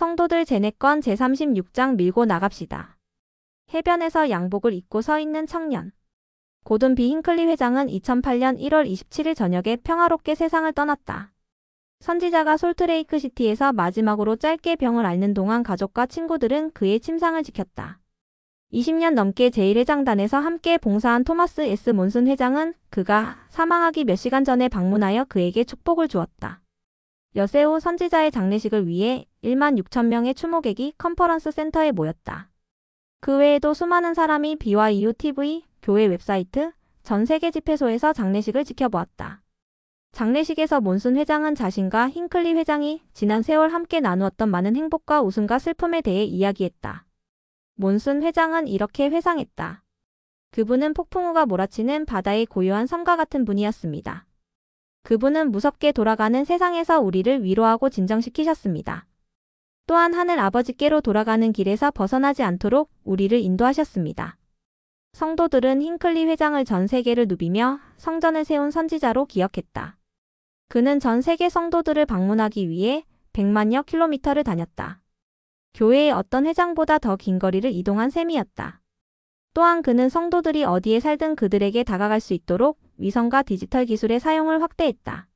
성도들 제내권 제36장 밀고 나갑시다. 해변에서 양복을 입고 서 있는 청년. 고든 B. 힌클리 회장은 2008년 1월 27일 저녁에 평화롭게 세상을 떠났다. 선지자가 솔트레이크시티에서 마지막으로 짧게 병을 앓는 동안 가족과 친구들은 그의 침상을 지켰다. 20년 넘게 제1회장단에서 함께 봉사한 토마스 S. 몬슨 회장은 그가 사망하기 몇 시간 전에 방문하여 그에게 축복을 주었다. 엿새 후 선지자의 장례식을 위해 1만 6천 명의 추모객이 컨퍼런스 센터에 모였다. 그 외에도 수많은 사람이 BYU TV, 교회 웹사이트, 전 세계 집회소에서 장례식을 지켜보았다. 장례식에서 몬슨 회장은 자신과 힌클리 회장이 지난 세월 함께 나누었던 많은 행복과 웃음과 슬픔에 대해 이야기했다. 몬슨 회장은 이렇게 회상했다. 그분은 폭풍우가 몰아치는 바다의 고요한 섬과 같은 분이었습니다. 그분은 무섭게 돌아가는 세상에서 우리를 위로하고 진정시키셨습니다. 또한 하늘 아버지께로 돌아가는 길에서 벗어나지 않도록 우리를 인도하셨습니다. 성도들은 힌클리 회장을 전 세계를 누비며 성전을 세운 선지자로 기억했다. 그는 전 세계 성도들을 방문하기 위해 100만여 킬로미터를 다녔다. 교회의 어떤 회장보다 더 긴 거리를 이동한 셈이었다. 또한 그는 성도들이 어디에 살든 그들에게 다가갈 수 있도록 위성과 디지털 기술의 사용을 확대했다.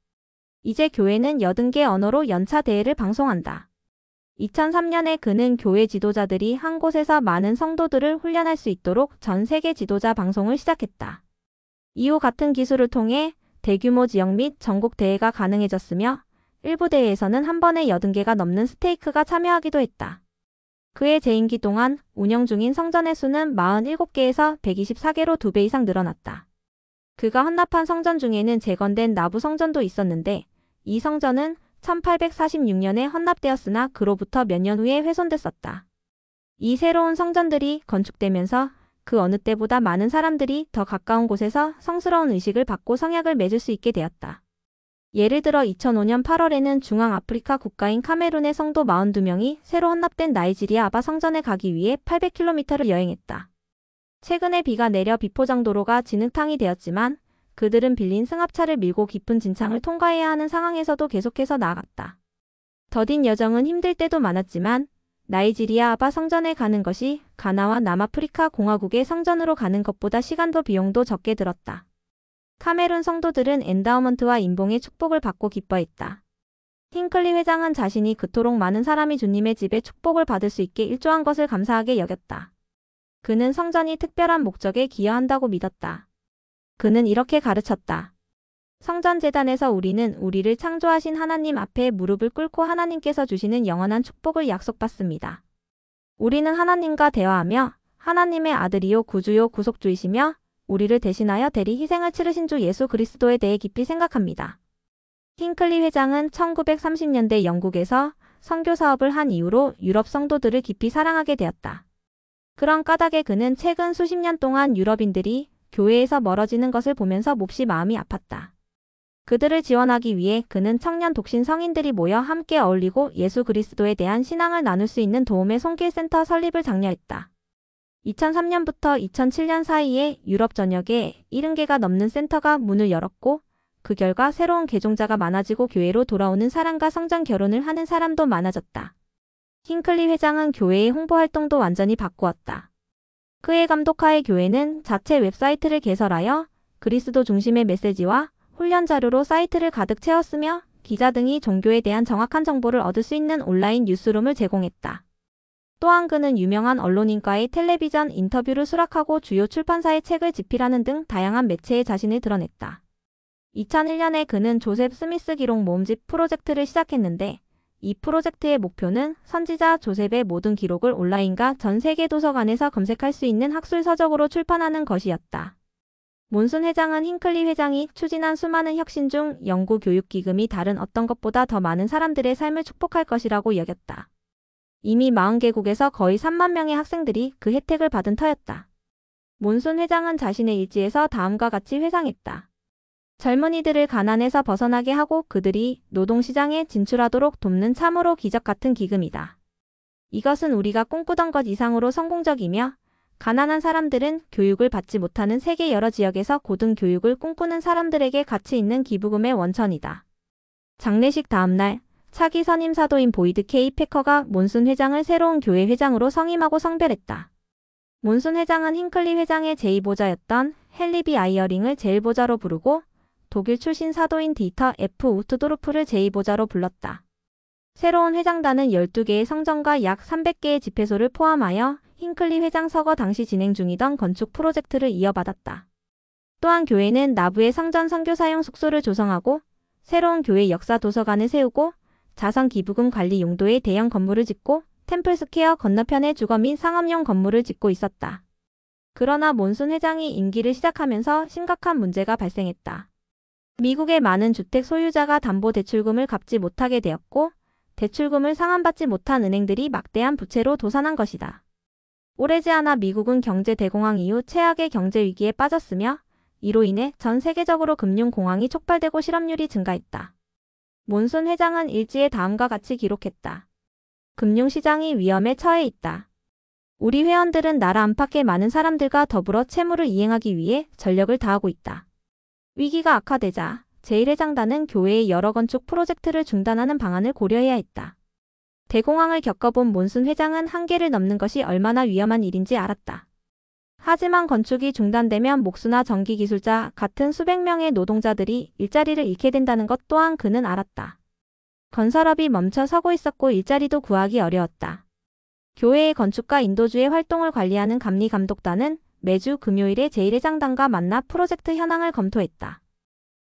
이제 교회는 80개 언어로 연차 대회를 방송한다. 2003년에 그는 교회 지도자들이 한 곳에서 많은 성도들을 훈련할 수 있도록 전 세계 지도자 방송을 시작했다. 이후 같은 기술을 통해 대규모 지역 및 전국 대회가 가능해졌으며 일부 대회에서는 한 번에 80개가 넘는 스테이크가 참여하기도 했다. 그의 재임기 동안 운영 중인 성전의 수는 47개에서 124개로 2배 이상 늘어났다. 그가 헌납한 성전 중에는 재건된 나부 성전도 있었는데 이 성전은 1846년에 헌납되었으나 그로부터 몇 년 후에 훼손됐었다. 이 새로운 성전들이 건축되면서 그 어느 때보다 많은 사람들이 더 가까운 곳에서 성스러운 의식을 받고 성약을 맺을 수 있게 되었다. 예를 들어 2005년 8월에는 중앙아프리카 국가인 카메룬의 성도 42명이 새로 헌납된 나이지리아 아바 성전에 가기 위해 800km를 여행했다. 최근에 비가 내려 비포장도로가 진흙탕이 되었지만 그들은 빌린 승합차를 밀고 깊은 진창을 통과해야 하는 상황에서도 계속해서 나아갔다. 더딘 여정은 힘들 때도 많았지만 나이지리아 아바 성전에 가는 것이 가나와 남아프리카 공화국의 성전으로 가는 것보다 시간도 비용도 적게 들었다. 카메룬 성도들은 엔다우먼트와 인봉의 축복을 받고 기뻐했다. 힌클리 회장은 자신이 그토록 많은 사람이 주님의 집에 축복을 받을 수 있게 일조한 것을 감사하게 여겼다. 그는 성전이 특별한 목적에 기여한다고 믿었다. 그는 이렇게 가르쳤다. 성전재단에서 우리는 우리를 창조하신 하나님 앞에 무릎을 꿇고 하나님께서 주시는 영원한 축복을 약속받습니다. 우리는 하나님과 대화하며 하나님의 아들이요 구주요 구속주이시며 우리를 대신하여 대리 희생을 치르신 주 예수 그리스도에 대해 깊이 생각합니다. 힌클리 회장은 1930년대 영국에서 선교 사업을 한 이후로 유럽 성도들을 깊이 사랑하게 되었다. 그런 까닭에 그는 최근 수십 년 동안 유럽인들이 교회에서 멀어지는 것을 보면서 몹시 마음이 아팠다. 그들을 지원하기 위해 그는 청년 독신 성인들이 모여 함께 어울리고 예수 그리스도에 대한 신앙을 나눌 수 있는 도움의 손길센터 설립을 장려했다. 2003년부터 2007년 사이에 유럽 전역에 70개가 넘는 센터가 문을 열었고 그 결과 새로운 개종자가 많아지고 교회로 돌아오는 사람과 성전 결혼을 하는 사람도 많아졌다. 힌클리 회장은 교회의 홍보 활동도 완전히 바꾸었다. 그의 감독하에 교회는 자체 웹사이트를 개설하여 그리스도 중심의 메시지와 훈련 자료로 사이트를 가득 채웠으며 기자 등이 종교에 대한 정확한 정보를 얻을 수 있는 온라인 뉴스룸을 제공했다. 또한 그는 유명한 언론인과의 텔레비전 인터뷰를 수락하고 주요 출판사의 책을 집필하는 등 다양한 매체에 자신을 드러냈다. 2001년에 그는 조셉 스미스 기록 모음집 프로젝트를 시작했는데 이 프로젝트의 목표는 선지자 조셉의 모든 기록을 온라인과 전 세계 도서관에서 검색할 수 있는 학술 서적으로 출판하는 것이었다. 몬슨 회장은 힌클리 회장이 추진한 수많은 혁신 중 연구 교육 기금이 다른 어떤 것보다 더 많은 사람들의 삶을 축복할 것이라고 여겼다. 이미 40개국에서 거의 3만 명의 학생들이 그 혜택을 받은 터였다. 몬슨 회장은 자신의 일지에서 다음과 같이 회상했다. 젊은이들을 가난에서 벗어나게 하고 그들이 노동시장에 진출하도록 돕는 참으로 기적 같은 기금이다. 이것은 우리가 꿈꾸던 것 이상으로 성공적이며 가난한 사람들은 교육을 받지 못하는 세계 여러 지역에서 고등교육을 꿈꾸는 사람들에게 가치 있는 기부금의 원천이다. 장례식 다음날 차기 선임 사도인 보이드 K. 패커가 몬슨 회장을 새로운 교회 회장으로 선임하고 성별했다. 몬슨 회장은 힌클리 회장의 제2보좌였던 헨리 B. 아이어링을 제1보좌로 부르고 독일 출신 사도인 디터 F. 우트도르프를 제2보좌로 불렀다. 새로운 회장단은 12개의 성전과 약 300개의 집회소를 포함하여 힌클리 회장 서거 당시 진행 중이던 건축 프로젝트를 이어받았다. 또한 교회는 나부의 성전 선교사용 숙소를 조성하고 새로운 교회 역사 도서관을 세우고 자선 기부금 관리 용도의 대형 건물을 짓고 템플스퀘어 건너편에 주거 및 상업용 건물을 짓고 있었다. 그러나 몬슨 회장이 임기를 시작하면서 심각한 문제가 발생했다. 미국의 많은 주택 소유자가 담보대출금을 갚지 못하게 되었고 대출금을 상환받지 못한 은행들이 막대한 부채로 도산한 것이다. 오래지 않아 미국은 경제 대공황 이후 최악의 경제 위기에 빠졌으며 이로 인해 전 세계적으로 금융공황이 촉발되고 실업률이 증가했다. 몬슨 회장은 일지에 다음과 같이 기록했다. 금융시장이 위험에 처해 있다. 우리 회원들은 나라 안팎의 많은 사람들과 더불어 채무를 이행하기 위해 전력을 다하고 있다. 위기가 악화되자 제1회장단은 교회의 여러 건축 프로젝트를 중단하는 방안을 고려해야 했다. 대공황을 겪어본 몬슨 회장은 한계를 넘는 것이 얼마나 위험한 일인지 알았다. 하지만 건축이 중단되면 목수나 전기기술자 같은 수백 명의 노동자들이 일자리를 잃게 된다는 것 또한 그는 알았다. 건설업이 멈춰 서고 있었고 일자리도 구하기 어려웠다. 교회의 건축과 인도주의 활동을 관리하는 감리감독단은 매주 금요일에 제1회장단과 만나 프로젝트 현황을 검토했다.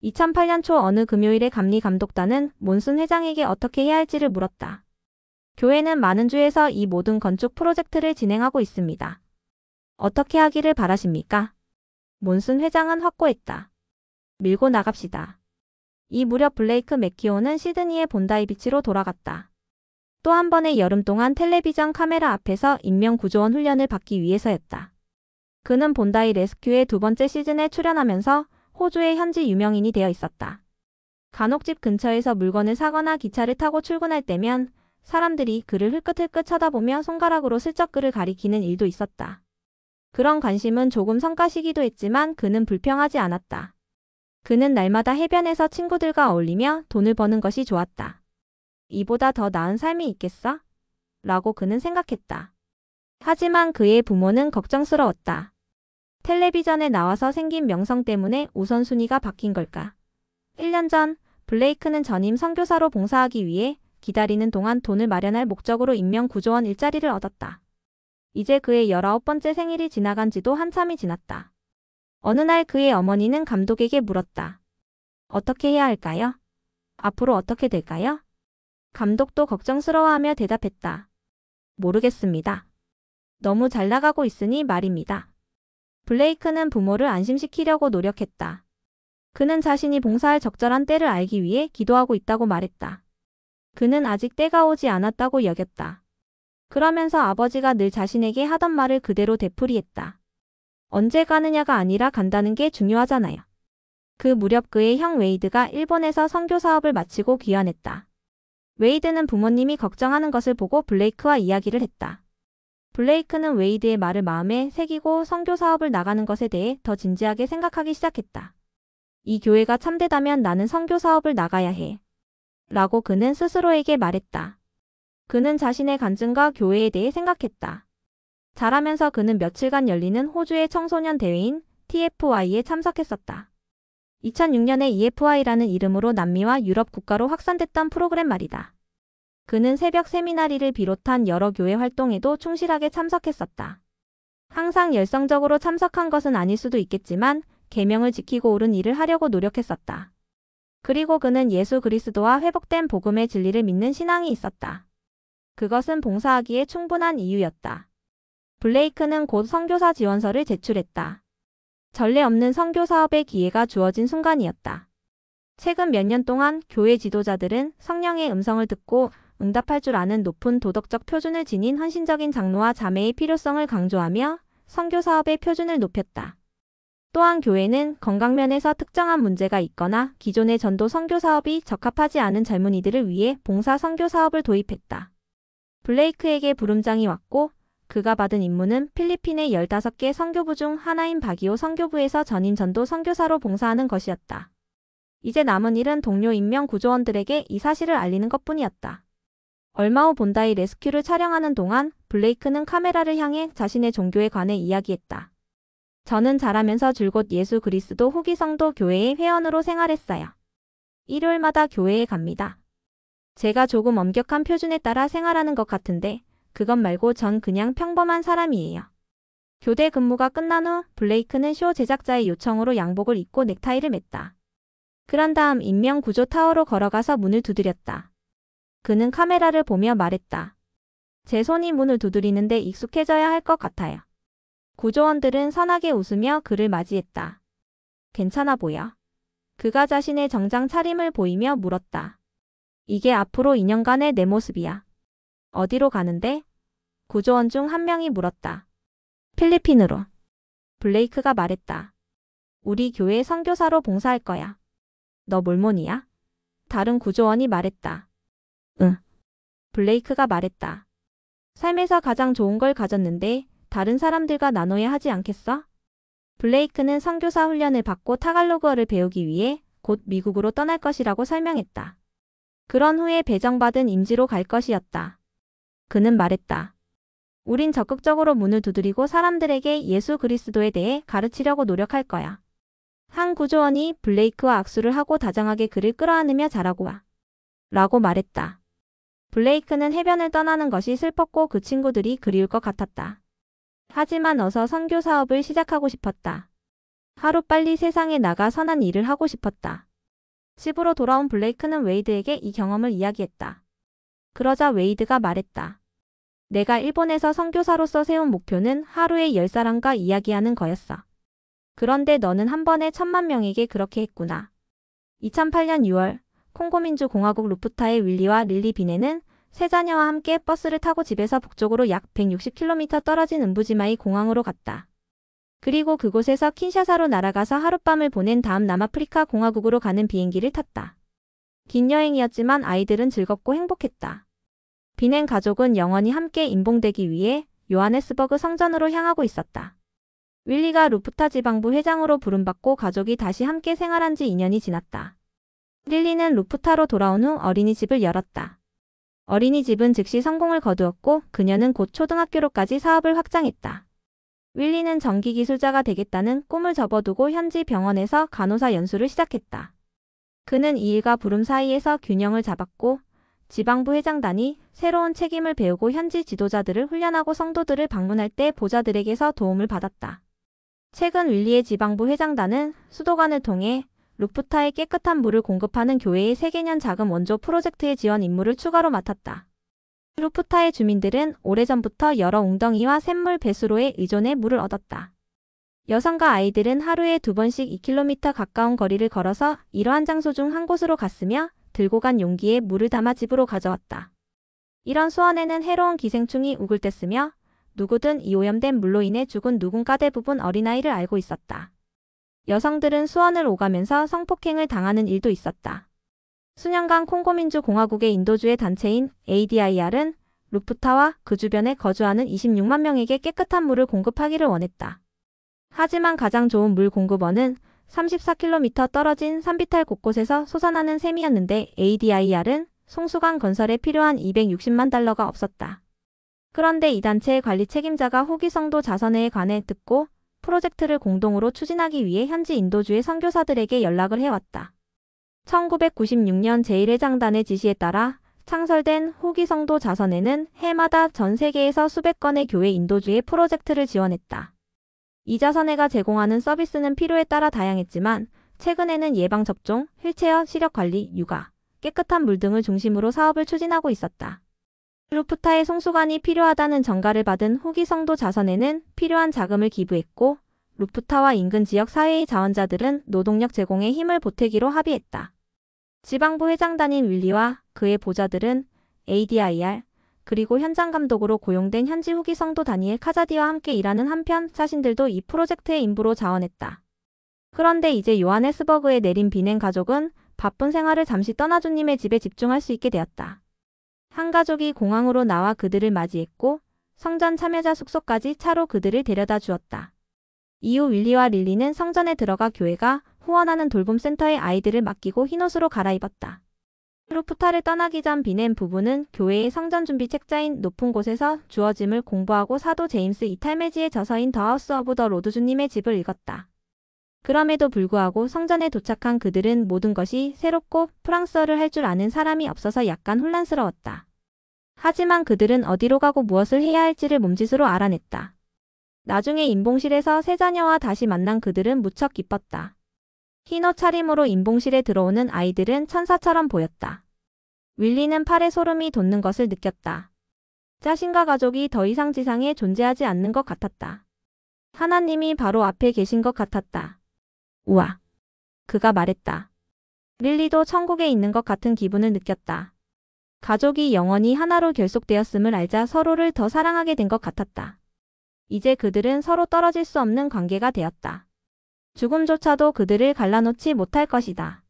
2008년 초 어느 금요일에 감리감독단은 몬슨 회장에게 어떻게 해야 할지를 물었다. 교회는 많은 주에서 이 모든 건축 프로젝트를 진행하고 있습니다. 어떻게 하기를 바라십니까? 몬슨 회장은 확고했다. 밀고 나갑시다. 이 무렵 블레이크 맥키오는 시드니의 본다이 비치로 돌아갔다. 또 한 번의 여름 동안 텔레비전 카메라 앞에서 인명구조원 훈련을 받기 위해서였다. 그는 본다이 레스큐의 두 번째 시즌에 출연하면서 호주의 현지 유명인이 되어 있었다. 간혹 집 근처에서 물건을 사거나 기차를 타고 출근할 때면 사람들이 그를 흘끗흘끗 쳐다보며 손가락으로 슬쩍 그를 가리키는 일도 있었다. 그런 관심은 조금 성가시기도 했지만 그는 불평하지 않았다. 그는 날마다 해변에서 친구들과 어울리며 돈을 버는 것이 좋았다. 이보다 더 나은 삶이 있겠어? 라고 그는 생각했다. 하지만 그의 부모는 걱정스러웠다. 텔레비전에 나와서 생긴 명성 때문에 우선순위가 바뀐 걸까? 1년 전 블레이크는 전임 선교사로 봉사하기 위해 기다리는 동안 돈을 마련할 목적으로 인명구조원 일자리를 얻었다. 이제 그의 19번째 생일이 지나간 지도 한참이 지났다. 어느 날 그의 어머니는 감독에게 물었다. 어떻게 해야 할까요? 앞으로 어떻게 될까요? 감독도 걱정스러워하며 대답했다. 모르겠습니다. 너무 잘 나가고 있으니 말입니다. 블레이크는 부모를 안심시키려고 노력했다. 그는 자신이 봉사할 적절한 때를 알기 위해 기도하고 있다고 말했다. 그는 아직 때가 오지 않았다고 여겼다. 그러면서 아버지가 늘 자신에게 하던 말을 그대로 되풀이했다. 언제 가느냐가 아니라 간다는 게 중요하잖아요. 그 무렵 그의 형 웨이드가 일본에서 선교 사업을 마치고 귀환했다. 웨이드는 부모님이 걱정하는 것을 보고 블레이크와 이야기를 했다. 블레이크는 웨이드의 말을 마음에 새기고 선교 사업을 나가는 것에 대해 더 진지하게 생각하기 시작했다. 이 교회가 참되다면 나는 선교 사업을 나가야 해. 라고 그는 스스로에게 말했다. 그는 자신의 간증과 교회에 대해 생각했다. 자라면서 그는 며칠간 열리는 호주의 청소년 대회인 TFY에 참석했었다. 2006년에 EFY라는 이름으로 남미와 유럽 국가로 확산됐던 프로그램 말이다. 그는 새벽 세미나리를 비롯한 여러 교회 활동에도 충실하게 참석했었다. 항상 열성적으로 참석한 것은 아닐 수도 있겠지만 계명을 지키고 옳은 일을 하려고 노력했었다. 그리고 그는 예수 그리스도와 회복된 복음의 진리를 믿는 신앙이 있었다. 그것은 봉사하기에 충분한 이유였다. 블레이크는 곧 선교사 지원서를 제출했다. 전례 없는 선교 사업의 기회가 주어진 순간이었다. 최근 몇 년 동안 교회 지도자들은 성령의 음성을 듣고 응답할 줄 아는 높은 도덕적 표준을 지닌 헌신적인 장로와 자매의 필요성을 강조하며 선교 사업의 표준을 높였다. 또한 교회는 건강면에서 특정한 문제가 있거나 기존의 전도 선교 사업이 적합하지 않은 젊은이들을 위해 봉사 선교 사업을 도입했다. 블레이크에게 부름장이 왔고 그가 받은 임무는 필리핀의 15개 선교부 중 하나인 바기오 선교부에서 전임 전도 선교사로 봉사하는 것이었다. 이제 남은 일은 동료 인명 구조원들에게 이 사실을 알리는 것뿐이었다. 얼마 후 본다이 레스큐를 촬영하는 동안 블레이크는 카메라를 향해 자신의 종교에 관해 이야기했다. 저는 자라면서 줄곧 예수 그리스도 후기 성도 교회의 회원으로 생활했어요. 일요일마다 교회에 갑니다. 제가 조금 엄격한 표준에 따라 생활하는 것 같은데 그것 말고 전 그냥 평범한 사람이에요. 교대 근무가 끝난 후 블레이크는 쇼 제작자의 요청으로 양복을 입고 넥타이를 맸다. 그런 다음 인명구조 타워로 걸어가서 문을 두드렸다. 그는 카메라를 보며 말했다. 제 손이 문을 두드리는데 익숙해져야 할 것 같아요. 구조원들은 선하게 웃으며 그를 맞이했다. 괜찮아 보여. 그가 자신의 정장 차림을 보이며 물었다. 이게 앞으로 2년간의 내 모습이야. 어디로 가는데? 구조원 중 한 명이 물었다. 필리핀으로. 블레이크가 말했다. 우리 교회 선교사로 봉사할 거야. 너 몰몬이야? 다른 구조원이 말했다. 응. 블레이크가 말했다. 삶에서 가장 좋은 걸 가졌는데 다른 사람들과 나눠야 하지 않겠어? 블레이크는 선교사 훈련을 받고 타갈로그어를 배우기 위해 곧 미국으로 떠날 것이라고 설명했다. 그런 후에 배정받은 임지로 갈 것이었다. 그는 말했다. 우린 적극적으로 문을 두드리고 사람들에게 예수 그리스도에 대해 가르치려고 노력할 거야. 한 구조원이 블레이크와 악수를 하고 다정하게 그를 끌어안으며 자라고 와. 라고 말했다. 블레이크는 해변을 떠나는 것이 슬펐고 그 친구들이 그리울 것 같았다. 하지만 어서 선교 사업을 시작하고 싶었다. 하루빨리 세상에 나가 선한 일을 하고 싶었다. 집으로 돌아온 블레이크는 웨이드에게 이 경험을 이야기했다. 그러자 웨이드가 말했다. 내가 일본에서 선교사로서 세운 목표는 하루에 10사람과 이야기하는 거였어. 그런데 너는 한 번에 1000만 명에게 그렇게 했구나. 2008년 6월 콩고민주공화국 루프타의 윌리와 릴리 비네는 세 자녀와 함께 버스를 타고 집에서 북쪽으로 약 160km 떨어진 음부지마이 공항으로 갔다. 그리고 그곳에서 킨샤사로 날아가서 하룻밤을 보낸 다음 남아프리카 공화국으로 가는 비행기를 탔다. 긴 여행이었지만 아이들은 즐겁고 행복했다. 비넨 가족은 영원히 함께 임봉되기 위해 요하네스버그 성전으로 향하고 있었다. 윌리가 루프타 지방부 회장으로 부름받고 가족이 다시 함께 생활한 지 2년이 지났다. 릴리는 루프타로 돌아온 후 어린이집을 열었다. 어린이집은 즉시 성공을 거두었고 그녀는 곧 초등학교로까지 사업을 확장했다. 윌리는 전기기술자가 되겠다는 꿈을 접어두고 현지 병원에서 간호사 연수를 시작했다. 그는 이 일과 부름 사이에서 균형을 잡았고 지방부 회장단이 새로운 책임을 배우고 현지 지도자들을 훈련하고 성도들을 방문할 때 보좌들에게서 도움을 받았다. 최근 윌리의 지방부 회장단은 수도관을 통해 루프타에 깨끗한 물을 공급하는 교회의 세계년 자금 원조 프로젝트의 지원 임무를 추가로 맡았다. 루프타의 주민들은 오래전부터 여러 웅덩이와 샘물 배수로에 의존해 물을 얻었다. 여성과 아이들은 하루에 2번씩 2km 가까운 거리를 걸어서 이러한 장소 중 한 곳으로 갔으며 들고 간 용기에 물을 담아 집으로 가져왔다. 이런 수원에는 해로운 기생충이 우글댔으며 누구든 이 오염된 물로 인해 죽은 누군가 대부분 어린아이를 알고 있었다. 여성들은 수원을 오가면서 성폭행을 당하는 일도 있었다. 수년간 콩고민주공화국의 인도주의 단체인 ADIR은 루프타와 그 주변에 거주하는 26만 명에게 깨끗한 물을 공급하기를 원했다. 하지만 가장 좋은 물 공급원은 34km 떨어진 산비탈 곳곳에서 솟아나는 샘이었는데 ADIR은 송수관 건설에 필요한 260만 달러가 없었다. 그런데 이 단체의 관리 책임자가 후기 성도 자선회에 관해 듣고 프로젝트를 공동으로 추진하기 위해 현지 인도주의 선교사들에게 연락을 해왔다. 1996년 제1회장단의 지시에 따라 창설된 후기 성도 자선회는 해마다 전 세계에서 수백 건의 교회 인도주의 프로젝트를 지원했다. 이 자선회가 제공하는 서비스는 필요에 따라 다양했지만 최근에는 예방접종, 휠체어, 시력관리, 육아, 깨끗한 물 등을 중심으로 사업을 추진하고 있었다. 루프타의 송수관이 필요하다는 전가를 받은 후기 성도 자선회는 필요한 자금을 기부했고 루프타와 인근 지역 사회의 자원자들은 노동력 제공에 힘을 보태기로 합의했다. 지방부 회장단인 윌리와 그의 보좌들은 ADIR 그리고 현장 감독으로 고용된 현지 후기 성도 다니엘 카자디와 함께 일하는 한편 자신들도 이 프로젝트의 인부로 자원했다. 그런데 이제 요하네스버그에 내린 비넨 가족은 바쁜 생활을 잠시 떠나 주님의 집에 집중할 수 있게 되었다. 한 가족이 공항으로 나와 그들을 맞이했고 성전 참여자 숙소까지 차로 그들을 데려다 주었다. 이후 윌리와 릴리는 성전에 들어가 교회가 후원하는 돌봄센터에 아이들을 맡기고 흰옷으로 갈아입었다. 루프타를 떠나기 전 비넨 부부는 교회의 성전 준비 책자인 높은 곳에서 주어짐을 공부하고 사도 제임스 이탈메지의 저서인 더 하우스 오브 더 로드 주님의 집을 읽었다. 그럼에도 불구하고 성전에 도착한 그들은 모든 것이 새롭고 프랑스어를 할 줄 아는 사람이 없어서 약간 혼란스러웠다. 하지만 그들은 어디로 가고 무엇을 해야 할지를 몸짓으로 알아냈다. 나중에 임봉실에서 세 자녀와 다시 만난 그들은 무척 기뻤다. 흰옷 차림으로 임봉실에 들어오는 아이들은 천사처럼 보였다. 윌리는 팔에 소름이 돋는 것을 느꼈다. 자신과 가족이 더 이상 지상에 존재하지 않는 것 같았다. 하나님이 바로 앞에 계신 것 같았다. 우와. 그가 말했다. 릴리도 천국에 있는 것 같은 기분을 느꼈다. 가족이 영원히 하나로 결속되었음을 알자 서로를 더 사랑하게 된 것 같았다. 이제 그들은 서로 떨어질 수 없는 관계가 되었다. 죽음조차도 그들을 갈라놓지 못할 것이다.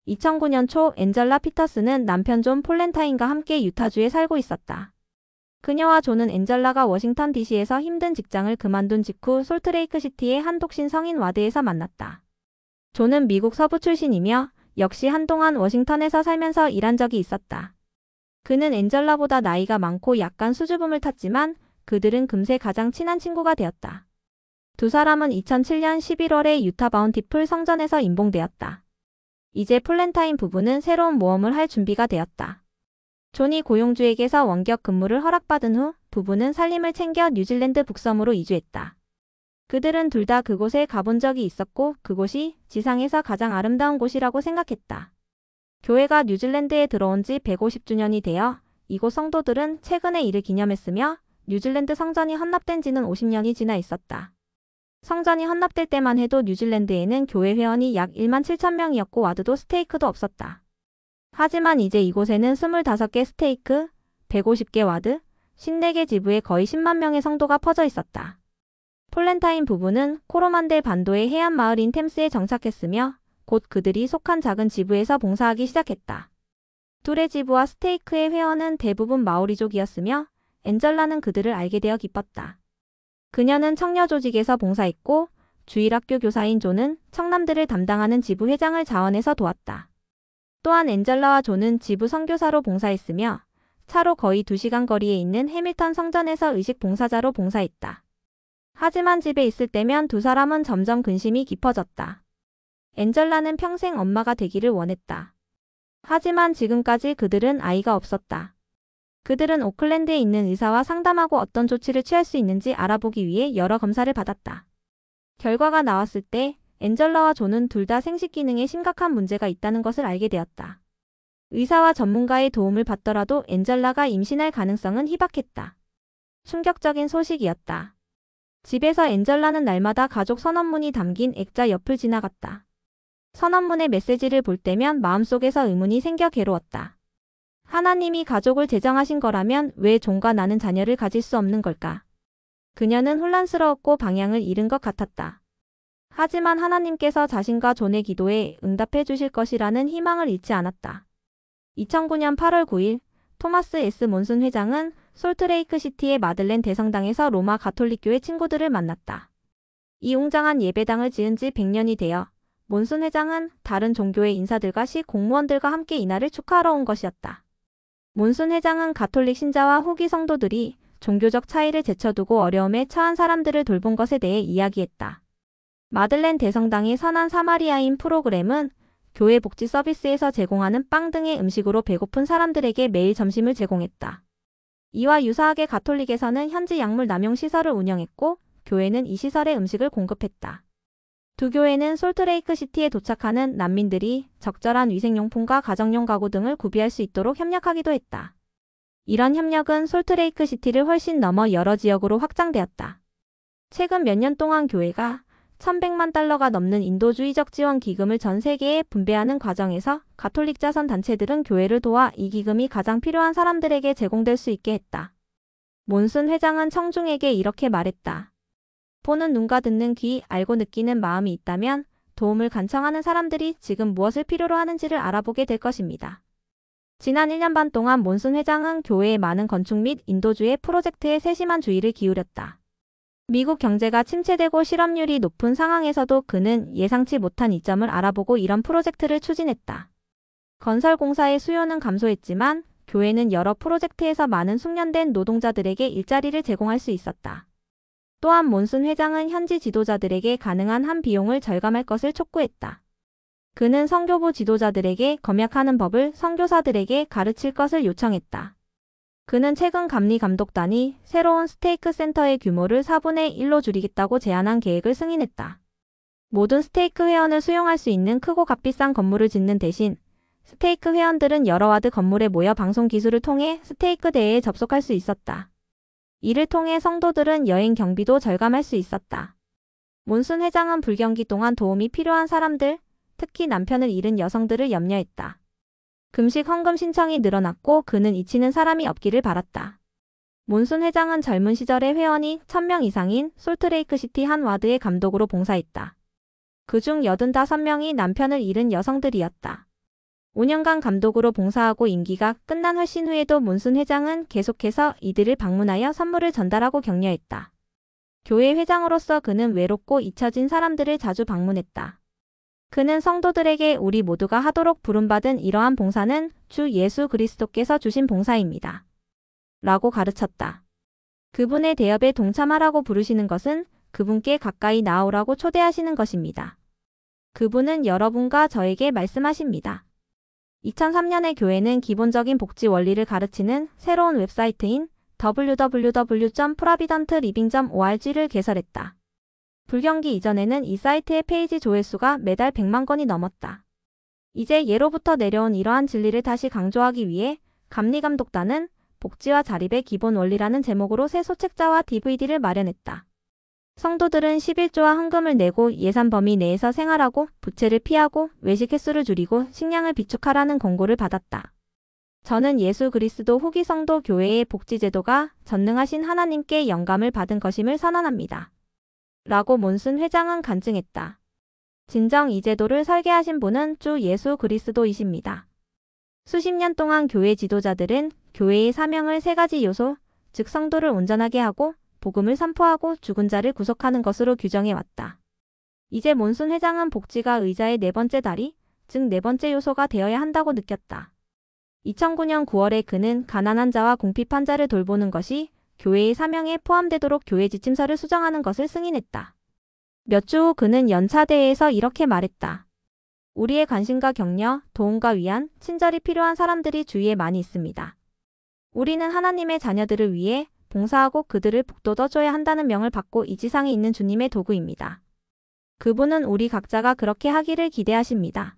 2009년 초 엔젤라 피터스는 남편 존 폴렌타인과 함께 유타주에 살고 있었다. 그녀와 존은 엔젤라가 워싱턴 DC에서 힘든 직장을 그만둔 직후 솔트레이크시티의 한 독신 성인 와드에서 만났다. 존은 미국 서부 출신이며 역시 한동안 워싱턴에서 살면서 일한 적이 있었다. 그는 엔젤라보다 나이가 많고 약간 수줍음을 탔지만 그들은 금세 가장 친한 친구가 되었다. 두 사람은 2007년 11월에 유타 바운티풀 성전에서 임봉되었다. 이제 폴렌타인 부부는 새로운 모험을 할 준비가 되었다. 존이 고용주에게서 원격 근무를 허락받은 후 부부는 살림을 챙겨 뉴질랜드 북섬으로 이주했다. 그들은 둘 다 그곳에 가본 적이 있었고 그곳이 지상에서 가장 아름다운 곳이라고 생각했다. 교회가 뉴질랜드에 들어온 지 150주년이 되어 이곳 성도들은 최근에 이를 기념했으며 뉴질랜드 성전이 헌납된 지는 50년이 지나 있었다. 성전이 헌납될 때만 해도 뉴질랜드에는 교회 회원이 약 1만 7천 명이었고 와드도 스테이크도 없었다. 하지만 이제 이곳에는 25개 스테이크, 150개 와드, 54개 지부에 거의 10만 명의 성도가 퍼져 있었다. 폴렌타인 부부는 코로만델 반도의 해안 마을인 템스에 정착했으며 곧 그들이 속한 작은 지부에서 봉사하기 시작했다. 둘의 지부와 스테이크의 회원은 대부분 마오리족이었으며 엔젤라는 그들을 알게 되어 기뻤다. 그녀는 청년 조직에서 봉사했고 주일학교 교사인 존은 청남들을 담당하는 지부 회장을 자원해서 도왔다. 또한 엔젤라와 존은 지부 선교사로 봉사했으며 차로 거의 2시간 거리에 있는 해밀턴 성전에서 의식 봉사자로 봉사했다. 하지만 집에 있을 때면 두 사람은 점점 근심이 깊어졌다. 엔젤라는 평생 엄마가 되기를 원했다. 하지만 지금까지 그들은 아이가 없었다. 그들은 오클랜드에 있는 의사와 상담하고 어떤 조치를 취할 수 있는지 알아보기 위해 여러 검사를 받았다. 결과가 나왔을 때 엔젤라와 존은 둘 다 생식 기능에 심각한 문제가 있다는 것을 알게 되었다. 의사와 전문가의 도움을 받더라도 엔젤라가 임신할 가능성은 희박했다. 충격적인 소식이었다. 집에서 엔젤라는 날마다 가족 선언문이 담긴 액자 옆을 지나갔다. 선언문의 메시지를 볼 때면 마음속에서 의문이 생겨 괴로웠다. 하나님이 가족을 제정하신 거라면 왜 존과 나는 자녀를 가질 수 없는 걸까? 그녀는 혼란스러웠고 방향을 잃은 것 같았다. 하지만 하나님께서 자신과 존의 기도에 응답해 주실 것이라는 희망을 잃지 않았다. 2009년 8월 9일 토마스 S. 몬슨 회장은 솔트레이크시티의 마들렌 대성당에서 로마 가톨릭교회 친구들을 만났다. 이 웅장한 예배당을 지은 지 100년이 되어 몬슨 회장은 다른 종교의 인사들과 시 공무원들과 함께 이날을 축하하러 온 것이었다. 몬슨 회장은 가톨릭 신자와 후기 성도들이 종교적 차이를 제쳐두고 어려움에 처한 사람들을 돌본 것에 대해 이야기했다. 마들렌 대성당의 선한 사마리아인 프로그램은 교회 복지 서비스에서 제공하는 빵 등의 음식으로 배고픈 사람들에게 매일 점심을 제공했다. 이와 유사하게 가톨릭에서는 현지 약물 남용 시설을 운영했고 교회는 이 시설에 음식을 공급했다. 두 교회는 솔트레이크시티에 도착하는 난민들이 적절한 위생용품과 가정용 가구 등을 구비할 수 있도록 협력하기도 했다. 이런 협력은 솔트레이크시티를 훨씬 넘어 여러 지역으로 확장되었다. 최근 몇 년 동안 교회가 1,100만 달러가 넘는 인도주의적 지원 기금을 전 세계에 분배하는 과정에서 가톨릭 자선 단체들은 교회를 도와 이 기금이 가장 필요한 사람들에게 제공될 수 있게 했다. 몬슨 회장은 청중에게 이렇게 말했다. 보는 눈과 듣는 귀, 알고 느끼는 마음이 있다면 도움을 간청하는 사람들이 지금 무엇을 필요로 하는지를 알아보게 될 것입니다. 지난 1년 반 동안 몬슨 회장은 교회의 많은 건축 및 인도주의 프로젝트에 세심한 주의를 기울였다. 미국 경제가 침체되고 실업률이 높은 상황에서도 그는 예상치 못한 이점을 알아보고 이런 프로젝트를 추진했다. 건설공사의 수요는 감소했지만 교회는 여러 프로젝트에서 많은 숙련된 노동자들에게 일자리를 제공할 수 있었다. 또한 몬슨 회장은 현지 지도자들에게 가능한 한 비용을 절감할 것을 촉구했다. 그는 선교부 지도자들에게 검약하는 법을 선교사들에게 가르칠 것을 요청했다. 그는 최근 감리감독단이 새로운 스테이크 센터의 규모를 4분의 1로 줄이겠다고 제안한 계획을 승인했다. 모든 스테이크 회원을 수용할 수 있는 크고 값비싼 건물을 짓는 대신 스테이크 회원들은 여러 와드 건물에 모여 방송 기술을 통해 스테이크 대회에 접속할 수 있었다. 이를 통해 성도들은 여행 경비도 절감할 수 있었다. 몬슨 회장은 불경기 동안 도움이 필요한 사람들, 특히 남편을 잃은 여성들을 염려했다. 금식 헌금 신청이 늘어났고 그는 잊히는 사람이 없기를 바랐다. 몬슨 회장은 젊은 시절에 회원이 1000명 이상인 솔트레이크시티 한 와드의 감독으로 봉사했다. 그중 85명이 남편을 잃은 여성들이었다. 5년간 감독으로 봉사하고 임기가 끝난 훨씬 후에도 몬슨 회장은 계속해서 이들을 방문하여 선물을 전달하고 격려했다. 교회 회장으로서 그는 외롭고 잊혀진 사람들을 자주 방문했다. 그는 성도들에게 우리 모두가 하도록 부름받은 이러한 봉사는 주 예수 그리스도께서 주신 봉사입니다. 라고 가르쳤다. 그분의 대업에 동참하라고 부르시는 것은 그분께 가까이 나오라고 초대하시는 것입니다. 그분은 여러분과 저에게 말씀하십니다. 2003년에 교회는 기본적인 복지 원리를 가르치는 새로운 웹사이트인 www.providentliving.org를 개설했다. 불경기 이전에는 이 사이트의 페이지 조회수가 매달 100만 건이 넘었다. 이제 예로부터 내려온 이러한 진리를 다시 강조하기 위해 감리감독단은 복지와 자립의 기본 원리라는 제목으로 새 소책자와 DVD를 마련했다. 성도들은 11조와 헌금을 내고 예산 범위 내에서 생활하고 부채를 피하고 외식 횟수를 줄이고 식량을 비축하라는 권고를 받았다. 저는 예수 그리스도 후기 성도 교회의 복지제도가 전능하신 하나님께 영감을 받은 것임을 선언합니다. 라고 몬슨 회장은 간증했다. 진정 이 제도를 설계하신 분은 주 예수 그리스도이십니다. 수십 년 동안 교회 지도자들은 교회의 사명을 세 가지 요소, 즉 성도를 온전하게 하고 복음을 선포하고 죽은 자를 구속하는 것으로 규정해왔다. 이제 몬슨 회장은 복지가 의자의 네 번째 다리, 즉 네 번째 요소가 되어야 한다고 느꼈다. 2009년 9월에 그는 가난한 자와 궁핍한 자를 돌보는 것이 교회의 사명에 포함되도록 교회 지침서를 수정하는 것을 승인했다. 몇 주 후 그는 연차대회에서 이렇게 말했다. 우리의 관심과 격려, 도움과 위안, 친절이 필요한 사람들이 주위에 많이 있습니다. 우리는 하나님의 자녀들을 위해 봉사하고 그들을 북돋워줘야 한다는 명을 받고 이 지상에 있는 주님의 도구입니다. 그분은 우리 각자가 그렇게 하기를 기대하십니다.